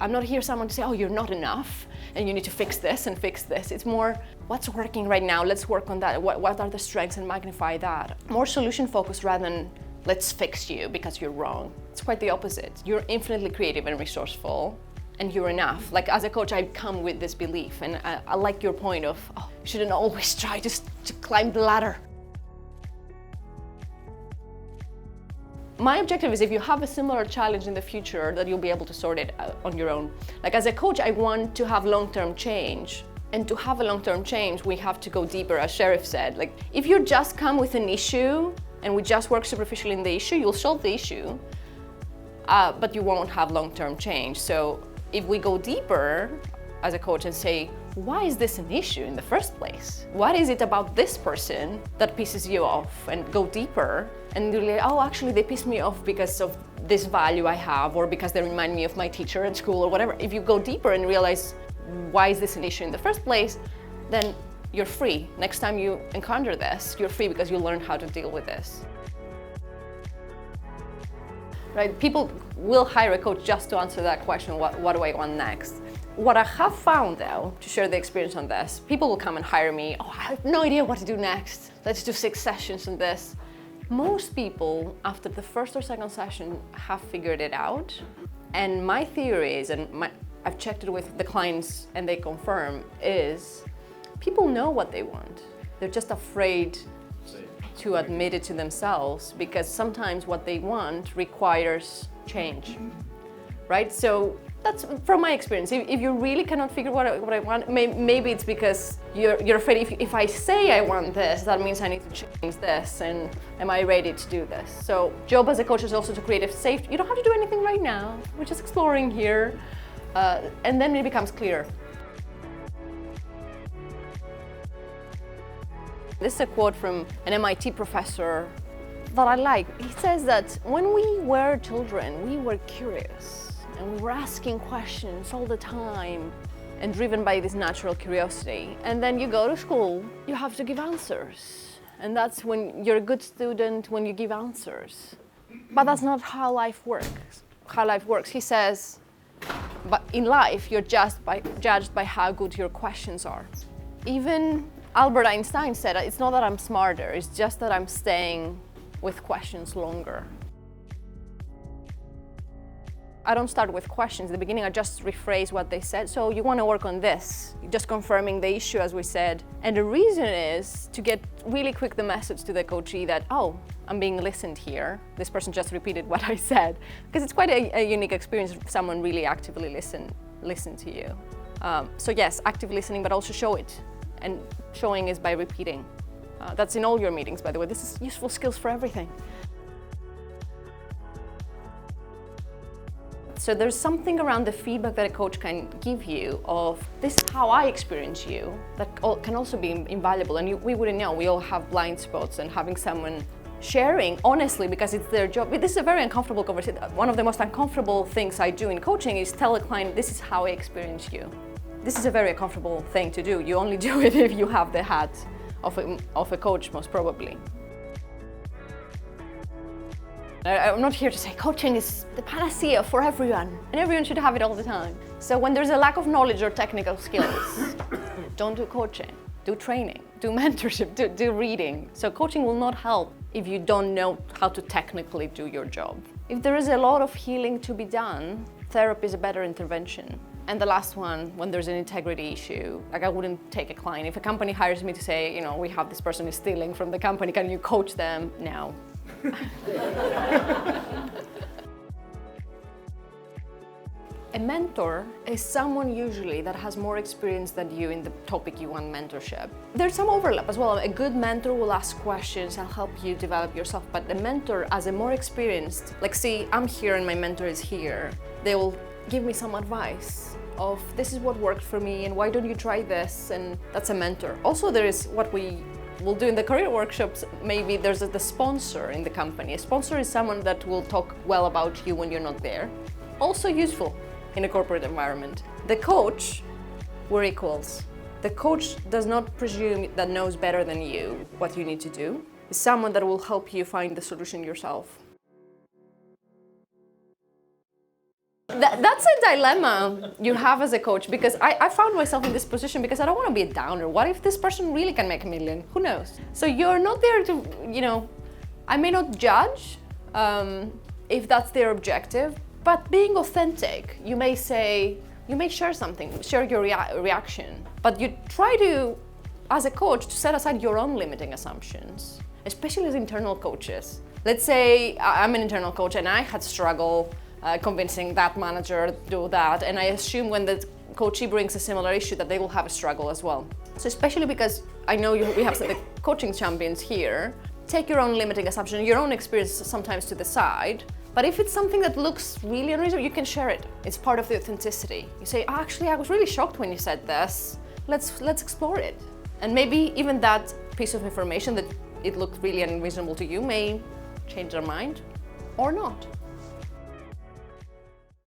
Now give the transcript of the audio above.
I'm not here someone to say, oh, you're not enough and you need to fix this and fix this. It's more, what's working right now? Let's work on that. What are the strengths and magnify that? More solution focused rather than let's fix you because you're wrong. It's quite the opposite. You're infinitely creative and resourceful and you're enough. Like as a coach, I come with this belief, and I like your point of, oh, you shouldn't always try to climb the ladder. My objective is if you have a similar challenge in the future, that you'll be able to sort it out on your own. Like as a coach, I want to have long-term change. And to have a long-term change, we have to go deeper, as Sheriff said. Like if you just come with an issue and we just work superficially in the issue, you'll solve the issue, but you won't have long-term change. So if we go deeper as a coach and say, why is this an issue in the first place? What is it about this person that pisses you off? And go deeper and you're like, oh, actually they piss me off because of this value I have, or because they remind me of my teacher at school or whatever. If you go deeper and realize, why is this an issue in the first place? Then you're free. Next time you encounter this, you're free because you learn how to deal with this. Right? People will hire a coach just to answer that question, what do I want next? What I have found though, to share the experience on this, people will come and hire me, oh, I have no idea what to do next. Let's do 6 sessions on this. Most people, after the first or second session, have figured it out. And my theory is, and I've checked it with the clients and they confirm, is people know what they want. They're just afraid to admit it to themselves, because sometimes what they want requires change, right? So that's from my experience. If you really cannot figure what I want, maybe it's because you're afraid if I say I want this, that means I need to change this, and am I ready to do this? So job as a coach is also to create a safe, you don't have to do anything right now, we're just exploring here, and then it becomes clear. This is a quote from an MIT professor that I like. He says that when we were children, we were curious and we were asking questions all the time and driven by this natural curiosity. And then you go to school, you have to give answers. And that's when you're a good student, when you give answers. But that's not how life works. He says, but in life, you're judged by how good your questions are. Even Albert Einstein said, it's not that I'm smarter, it's just that I'm staying with questions longer. I don't start with questions. In the beginning, I just rephrase what they said. So you want to work on this, just confirming the issue, as we said. And the reason is to get really quick the message to the coachee that, oh, I'm being listened here. This person just repeated what I said. Because it's quite a unique experience if someone really actively listen to you. So yes, active listening, but also show it. And showing is by repeating. That's in all your meetings, by the way. This is useful skills for everything. So there's something around the feedback that a coach can give you of, this is how I experience you, that can also be invaluable. And we wouldn't know, we all have blind spots, and having someone sharing honestly, because it's their job. This is a very uncomfortable conversation. One of the most uncomfortable things I do in coaching is tell a client, this is how I experience you. This is a very uncomfortable thing to do. You only do it if you have the hat of a coach, most probably. I'm not here to say coaching is the panacea for everyone, and everyone should have it all the time. So when there's a lack of knowledge or technical skills, don't do coaching. Do training, do mentorship, do reading. So coaching will not help if you don't know how to technically do your job. If there is a lot of healing to be done, therapy is a better intervention. And the last one, when there's an integrity issue, like I wouldn't take a client. If a company hires me to say, we have this person is stealing from the company, can you coach them? No. A mentor is someone usually that has more experience than you in the topic you want mentorship. There's some overlap as well. A good mentor will ask questions and help you develop yourself, but a mentor as a more experienced, like see, I'm here and my mentor is here, they will give me some advice of this is what worked for me and why don't you try this, and that's a mentor. Also there is what we will do in the career workshops, maybe there's the sponsor in the company. A sponsor is someone that will talk well about you when you're not there. Also useful in a corporate environment. The coach, we're equals. The coach does not presume that knows better than you what you need to do. It's someone that will help you find the solution yourself. That's a dilemma you have as a coach, because I found myself in this position because I don't want to be a downer. What if this person really can make $1 million? Who knows? So you're not there to, I may not judge if that's their objective, but being authentic, you may share something, share your reaction, but you try to, as a coach, to set aside your own limiting assumptions, especially as internal coaches. Let's say I'm an internal coach and I had struggle convincing that manager to do that, and I assume when the coachee brings a similar issue that they will have a struggle as well. So especially because I know we have the coaching champions here, take your own limiting assumption, your own experience sometimes to the side, but if it's something that looks really unreasonable, you can share it. It's part of the authenticity. You say, actually, I was really shocked when you said this. Let's explore it. And maybe even that piece of information that it looked really unreasonable to you may change their mind or not.